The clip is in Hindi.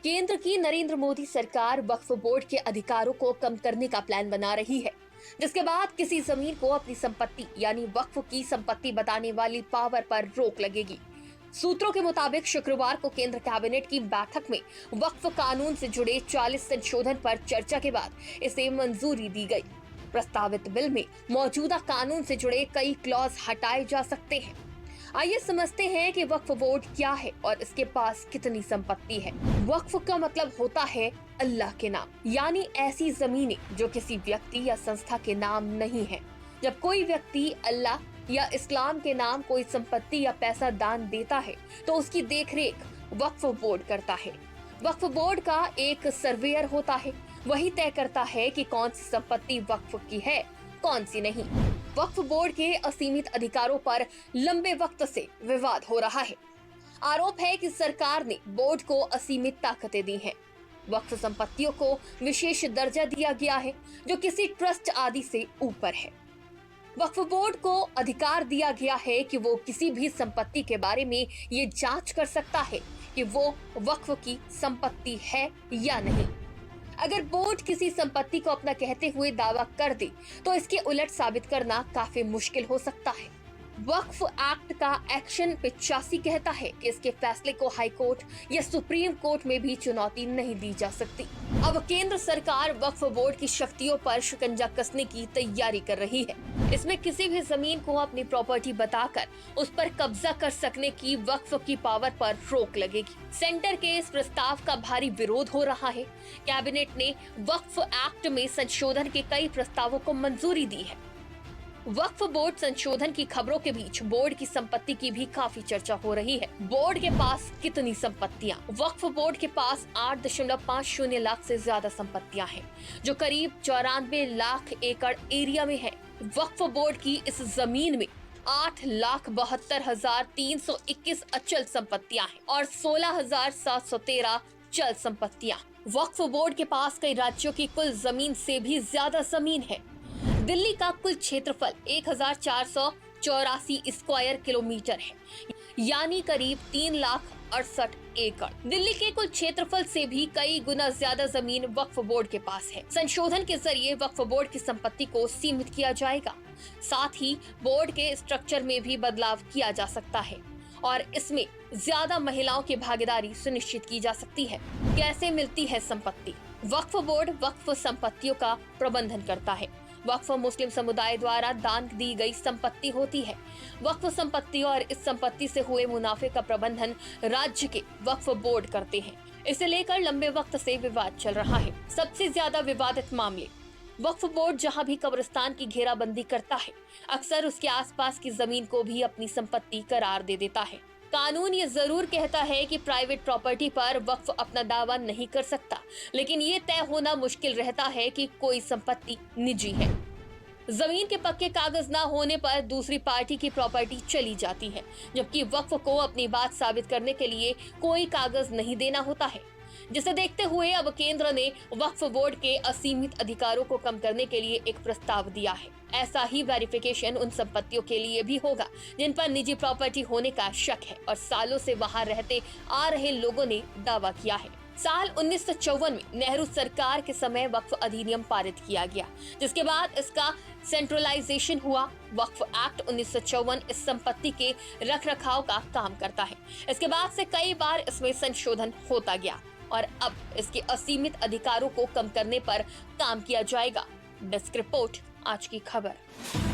केंद्र की नरेंद्र मोदी सरकार वक्फ बोर्ड के अधिकारों को कम करने का प्लान बना रही है, जिसके बाद किसी जमीन को अपनी संपत्ति यानी वक्फ की संपत्ति बताने वाली पावर पर रोक लगेगी। सूत्रों के मुताबिक शुक्रवार को केंद्र कैबिनेट की बैठक में वक्फ कानून से जुड़े 40 संशोधन पर चर्चा के बाद इसे मंजूरी दी गई। प्रस्तावित बिल में मौजूदा कानून से जुड़े कई क्लॉज हटाए जा सकते हैं। आइए समझते हैं कि वक्फ बोर्ड क्या है और इसके पास कितनी संपत्ति है। वक्फ का मतलब होता है अल्लाह के नाम, यानी ऐसी जमीनें जो किसी व्यक्ति या संस्था के नाम नहीं है। जब कोई व्यक्ति अल्लाह या इस्लाम के नाम कोई संपत्ति या पैसा दान देता है तो उसकी देखरेख वक्फ बोर्ड करता है। वक्फ बोर्ड का एक सर्वेयर होता है, वही तय करता है कि कौन सी संपत्ति वक्फ की है, कौन सी नहीं। वक्फ बोर्ड के असीमित अधिकारों पर लंबे वक्त से विवाद हो रहा है। आरोप है कि सरकार ने बोर्ड को असीमित ताकतें दी हैं। वक्फ संपत्तियों को विशेष दर्जा दिया गया है जो किसी ट्रस्ट आदि से ऊपर है। वक्फ बोर्ड को अधिकार दिया गया है कि वो किसी भी संपत्ति के बारे में ये जांच कर सकता है कि वो वक्फ की संपत्ति है या नहीं। अगर बोर्ड किसी संपत्ति को अपना कहते हुए दावा कर दे तो इसके उलट साबित करना काफी मुश्किल हो सकता है। वक्फ एक्ट का एक्शन 85 कहता है कि इसके फैसले को हाई कोर्ट या सुप्रीम कोर्ट में भी चुनौती नहीं दी जा सकती। अब केंद्र सरकार वक्फ बोर्ड की शक्तियों पर शिकंजा कसने की तैयारी कर रही है। इसमें किसी भी जमीन को अपनी प्रॉपर्टी बताकर उस पर कब्जा कर सकने की वक्फ की पावर पर रोक लगेगी। सेंटर के इस प्रस्ताव का भारी विरोध हो रहा है। कैबिनेट ने वक्फ एक्ट में संशोधन के कई प्रस्तावों को मंजूरी दी है। वक्फ बोर्ड संशोधन की खबरों के बीच बोर्ड की संपत्ति की भी काफी चर्चा हो रही है। बोर्ड के पास कितनी संपत्तियां? वक्फ बोर्ड के पास 8.50 लाख से ज्यादा संपत्तियां हैं, जो करीब 94 लाख एकड़ एरिया में है। वक्फ बोर्ड की इस जमीन में 8,72,321 अचल संपत्तियां हैं और 16,713 चल संपत्तियां। वक्फ बोर्ड के पास कई राज्यों की कुल जमीन से भी ज्यादा जमीन है। दिल्ली का कुल क्षेत्रफल 1,484 स्क्वायर किलोमीटर है, यानी करीब 3,68,000 एकड़। दिल्ली के कुल क्षेत्रफल से भी कई गुना ज्यादा जमीन वक्फ बोर्ड के पास है। संशोधन के जरिए वक्फ बोर्ड की संपत्ति को सीमित किया जाएगा। साथ ही बोर्ड के स्ट्रक्चर में भी बदलाव किया जा सकता है और इसमें ज्यादा महिलाओं की भागीदारी सुनिश्चित की जा सकती है। कैसे मिलती है संपत्ति? वक्फ बोर्ड वक्फ संपत्तियों का प्रबंधन करता है। वक्फ मुस्लिम समुदाय द्वारा दान दी गई संपत्ति होती है। वक्फ संपत्ति और इस संपत्ति से हुए मुनाफे का प्रबंधन राज्य के वक्फ बोर्ड करते हैं। इसे लेकर लंबे वक्त से विवाद चल रहा है। सबसे ज्यादा विवादित मामले वक्फ बोर्ड जहां भी कब्रिस्तान की घेराबंदी करता है, अक्सर उसके आसपास की जमीन को भी अपनी संपत्ति करार दे देता है। कानून ये जरूर कहता है कि प्राइवेट प्रॉपर्टी पर वक्फ अपना दावा नहीं कर सकता, लेकिन ये तय होना मुश्किल रहता है कि कोई संपत्ति निजी है। जमीन के पक्के कागज ना होने पर दूसरी पार्टी की प्रॉपर्टी चली जाती है, जबकि वक्फ को अपनी बात साबित करने के लिए कोई कागज नहीं देना होता है। जिसे देखते हुए अब केंद्र ने वक्फ बोर्ड के असीमित अधिकारों को कम करने के लिए एक प्रस्ताव दिया है। ऐसा ही वेरिफिकेशन उन संपत्तियों के लिए भी होगा जिन पर निजी प्रॉपर्टी होने का शक है और सालों से वहां रहते आ रहे लोगों ने दावा किया है। साल 1954 में नेहरू सरकार के समय वक्फ अधिनियम पारित किया गया, जिसके बाद इसका सेंट्रलाइजेशन हुआ। वक्फ एक्ट 1954 इस संपत्ति के रखरखाव का काम करता है। इसके बाद से कई बार इसमें संशोधन होता गया और अब इसके असीमित अधिकारों को कम करने पर काम किया जाएगा। डेस्क रिपोर्ट, आज की खबर।